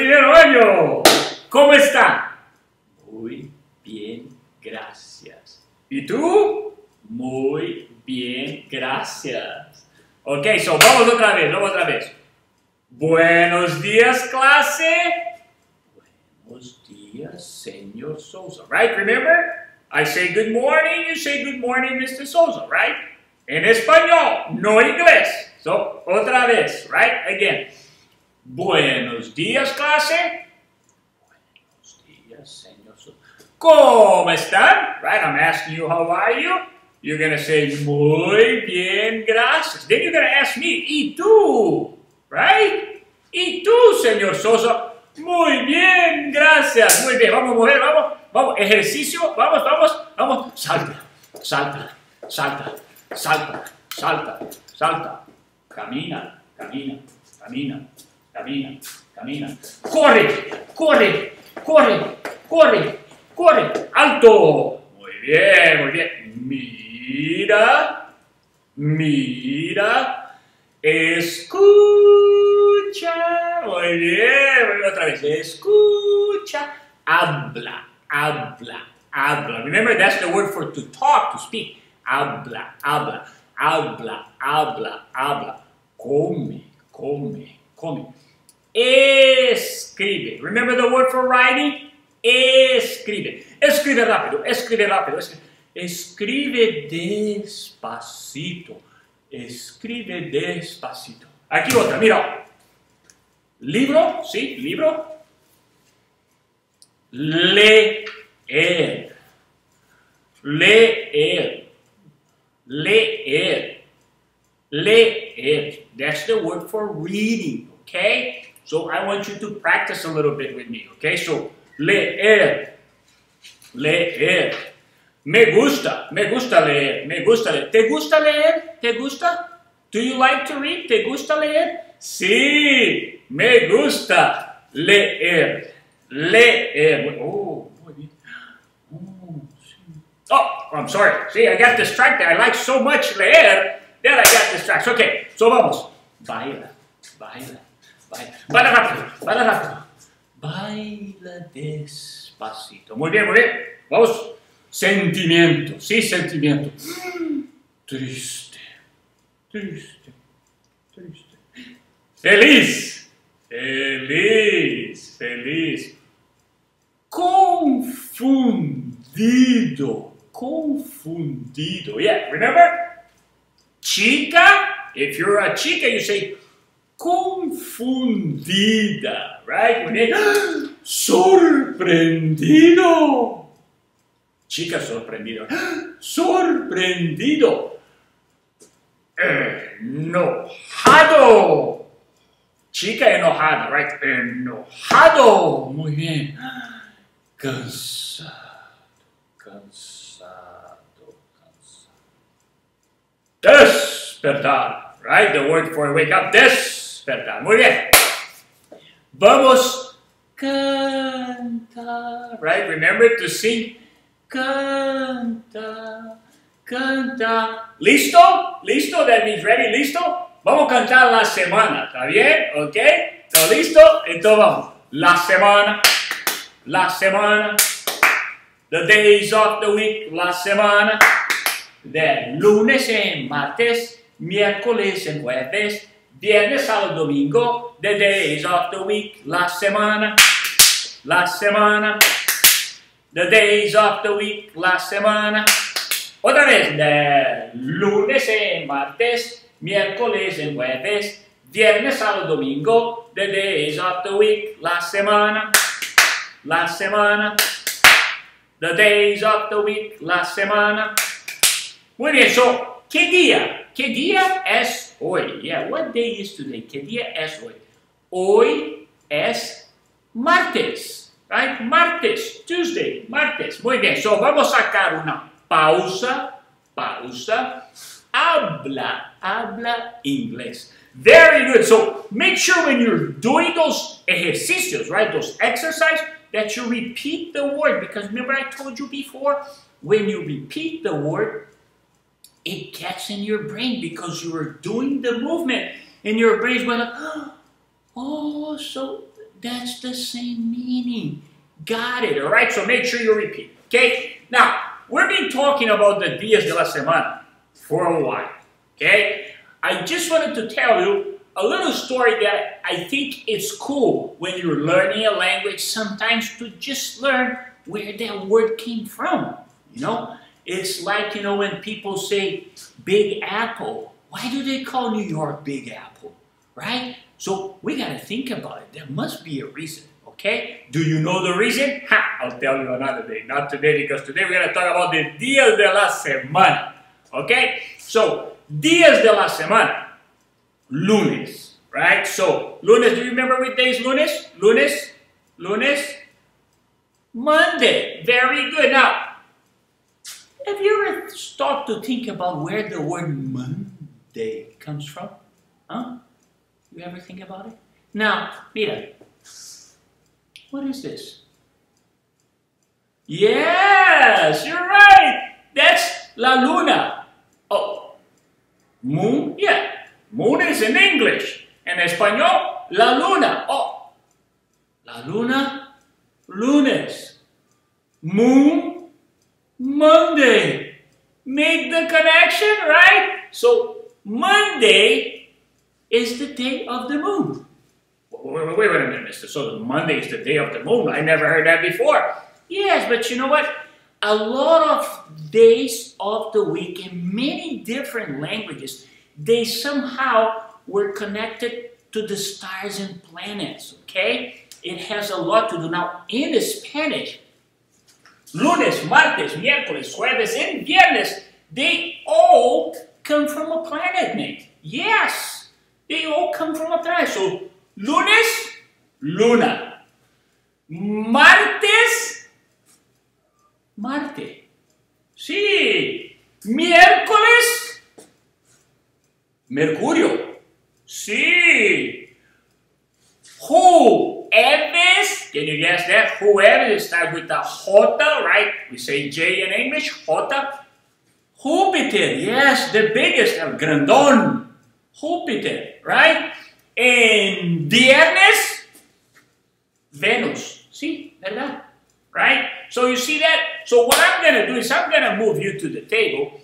primer año! ¿Cómo está? Muy bien, gracias. ¿Y tú? Muy bien, gracias. Ok, so vamos otra vez. Buenos días, clase. Buenos días, señor Souza. Right, remember? I say good morning, you say good morning, Mr. Souza, right? En español, no inglés. So, otra vez, right? Again. Buenos días, clase. Buenos días, señor Souza. ¿Cómo están? Right, I'm asking you, how are you? You're going to say, muy bien, gracias. Then you're going to ask me, ¿y tú? Right? ¿Y tú, señor Souza? Muy bien, gracias. Muy bien, vamos, mujer, vamos. Ejercicio, vamos. Salta. Camina. Corre. Alto. Muy bien. Mira. Escucha. Muy bien. Otra vez. Escucha. Habla. Remember, that's the word for to talk, to speak. Habla. Come. Escribe. Remember the word for writing? Escribe. Escribe rápido. Escribe despacito. Aquí otra, mira. Libro, ¿sí? Libro. Leer. That's the word for reading, okay? So I want you to practice a little bit with me, okay? So, leer. Me gusta leer. ¿Te gusta leer? Do you like to read? ¿Te gusta leer? Sí, me gusta leer. Oh, muy bien. Oh, I'm sorry. See, I got distracted. I like so much leer that I got distracted. Okay, so vamos. Baila rápido. Baila despacito. Muy bien. Vamos. Sentimiento. Triste. Feliz. Confundido. Yeah, remember? Chica. If you're a chica, you say confundida, right? Sorprendido. Chica sorprendido. Enojado. Chica enojada, right? Enojado. Muy bien. Cansado. Despertar, right? The word for wake up. Despertar. Muy bien. Vamos cantar, right? Remember to sing. Canta. ¿Listo? That means ready. ¿Listo? Vamos a cantar la semana, ¿está bien? ¿Ok? ¿Está listo? Entonces vamos. La semana. The days of the week. La semana. De lunes en martes, miércoles en jueves, viernes, sábado, domingo. The days of the week. La semana. The days of the week. La semana. Otra vez, de lunes en martes, miércoles en jueves, viernes, sábado, domingo. The days of the week. La semana. The days of the week. La semana. Muy bien, so, ¿qué día? ¿Qué día es hoy? Yeah, what day is today? ¿Qué día es hoy? Hoy es martes, right? Tuesday, martes. Muy bien, so, vamos a sacar una pausa. Habla inglés. Very good. So, make sure when you're doing those ejercicios, right, those exercises, that you repeat the word. Because remember I told you before, when you repeat the word, it gets in your brain because you are doing the movement and your brain's going like, oh, so that's the same meaning. Got it, all right? So make sure you repeat, okay? Now, we've been talking about the días de la semana for a while, okay? I just wanted to tell you a little story that I think it's cool when you're learning a language sometimes to just learn where that word came from, you know? It's like, you know, when people say Big Apple, why do they call New York Big Apple, right? So we got to think about it. There must be a reason, okay? Do you know the reason? Ha! I'll tell you another day. Not today, because today we're going to talk about the días de la semana, okay? So, días de la semana, lunes, right? So, lunes, do you remember what day is lunes? Lunes, Monday. Very good. Now, have you ever stopped to think about where the word Monday comes from? Huh? You ever think about it? Now, mira, what is this? Yes, you're right. That's la luna. Oh, moon? Yeah, moon is in English. En español, la luna. Oh, la luna, lunes. Moon, Monday. Make the connection, right? So, Monday is the day of the moon. Wait a minute, mister. So Monday is the day of the moon. I never heard that before. Yes, but you know what? A lot of days of the week in many different languages, they somehow were connected to the stars and planets, okay? It has a lot to do. Now, in the Spanish, lunes, martes, miércoles, jueves, and viernes, they all come from a planet name. Yes. They all come from a planet. So, lunes, luna. Martes, Marte. Sí. Miércoles, Mercurio. Sí. Jueves, can you guess that? Jueves starts with the J, right? We say J in English, J. Júpiter, yes, the biggest, el grandón. Júpiter, right? En viernes, Venus. Sí, ¿verdad? Right? So you see that? So what I'm going to do is I'm going to move you to the table,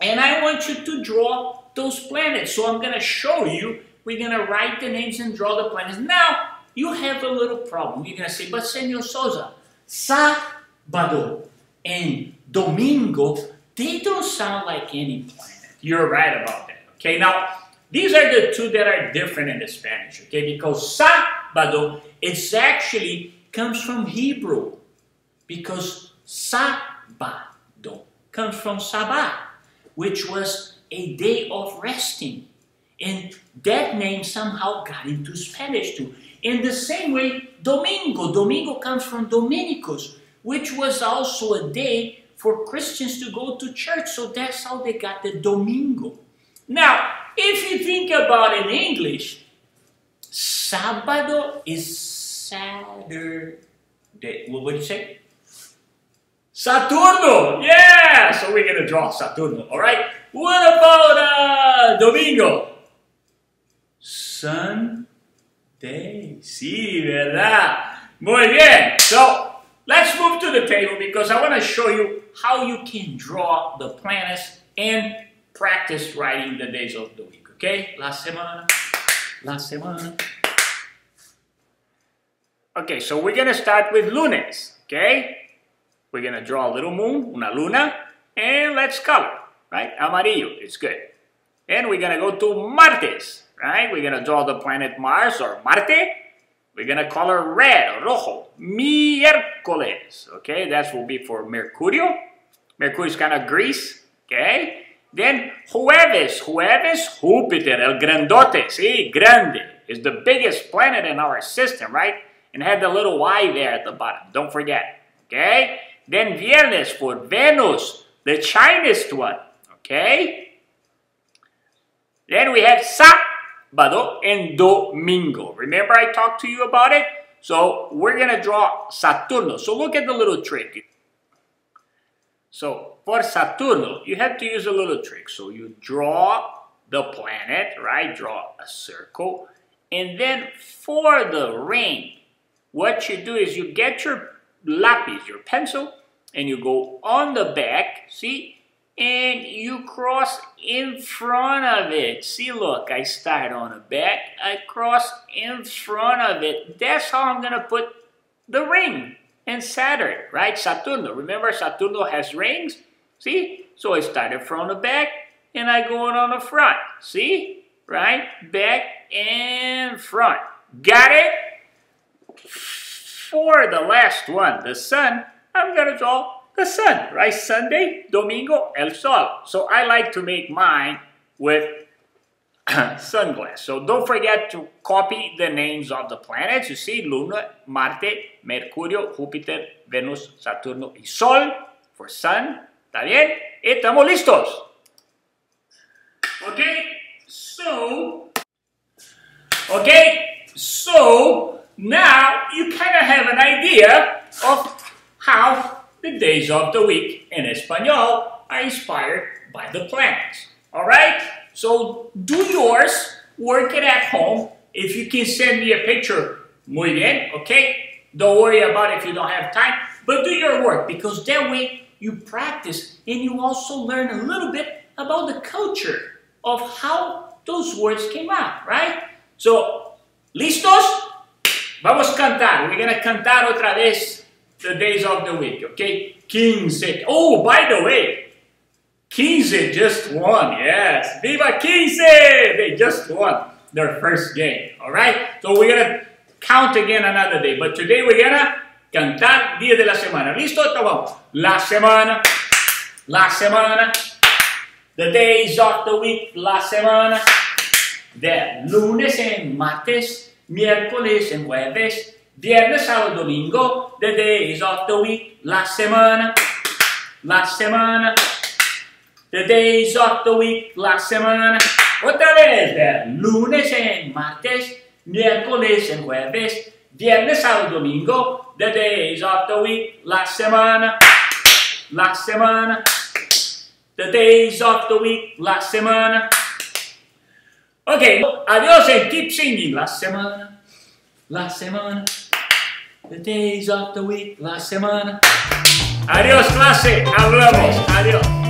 and I want you to draw those planets. So I'm going to show you. We're going to write the names and draw the planets. Now, you have a little problem. You're going to say, but Senor Souza, sábado and domingo, they don't sound like any planet. You're right about that. Okay, now, these are the two that are different in the Spanish, okay? Because sábado, it's actually comes from Hebrew. Because sábado comes from Sabbath, which was a day of resting. And that name somehow got into Spanish too. In the same way, domingo. Domingo comes from Dominicus, which was also a day for Christians to go to church. So that's how they got the domingo. Now, if you think about it in English, sábado is Saturday. What do you say? Saturno! Yeah! So we're going to draw Saturno, all right? What about domingo? Sunday. Sí, ¿verdad? Muy bien. So, let's move to the table because I want to show you how you can draw the planets and practice writing the days of the week, okay? La semana. Okay, so we're going to start with lunes, okay? We're going to draw a little moon, una luna, and let's color, right? Amarillo, it's good. And we're going to go to martes, right? We're going to draw the planet Mars or Marte. We're going to color red, rojo. Miércoles, okay? That will be for Mercurio. Mercurio is kind of grease, okay? Then jueves, Júpiter, el grandote, sí, grande, is the biggest planet in our system, right? And had the little Y there at the bottom, don't forget, okay? Then viernes for Venus, the Chinese one, okay? Then we have sábado and domingo. Remember I talked to you about it? So we're going to draw Saturno. So look at the little trick. So for Saturno, you have to use a little trick. So you draw the planet, right? Draw a circle. And then for the ring, what you do is you get your lapis, your pencil, and you go on the back, see? And you cross in front of it. See, look, I start on the back, I cross in front of it. That's how I'm gonna put the ring and Saturn, right? Saturno, remember Saturno has rings? See? So I started from the back and I go on the front. See? Right? Back and front. Got it? For the last one, the sun, I'm gonna draw the sun, right? Sunday, Domingo, el sol. So I like to make mine with sunglasses. So don't forget to copy the names of the planets. You see, Luna, Marte, Mercurio, Júpiter, Venus, Saturno y Sol for sun. ¿Está bien? Estamos listos. So now you kind of have an idea of how the days of the week in Espanol are inspired by the planets. All right? So do yours, work it at home. If you can send me a picture, muy bien, okay? Don't worry about it if you don't have time, but do your work because that way you practice and you also learn a little bit about the culture of how those words came out, right? So, ¿listos? Vamos a cantar. We're going to cantar otra vez the days of the week, okay? 15. Oh, by the way, 15 just won, yes. Viva 15! They just won their first game, all right? So we're going to count again another day, but today we're going to cantar día de la semana. ¿Listo? Vamos. La semana, the days of the week, la semana, de lunes en martes, miércoles en jueves, viernes, sábado, domingo, the days of the week, la semana, the days of the week, la semana. Otra vez, de lunes en martes, miércoles en jueves, viernes, sábado, domingo, the days of the week, la semana, the days of the week, la semana. Okay, adios and keep singing. La semana, the days of the week, la semana. Adiós clase, hablamos, adiós.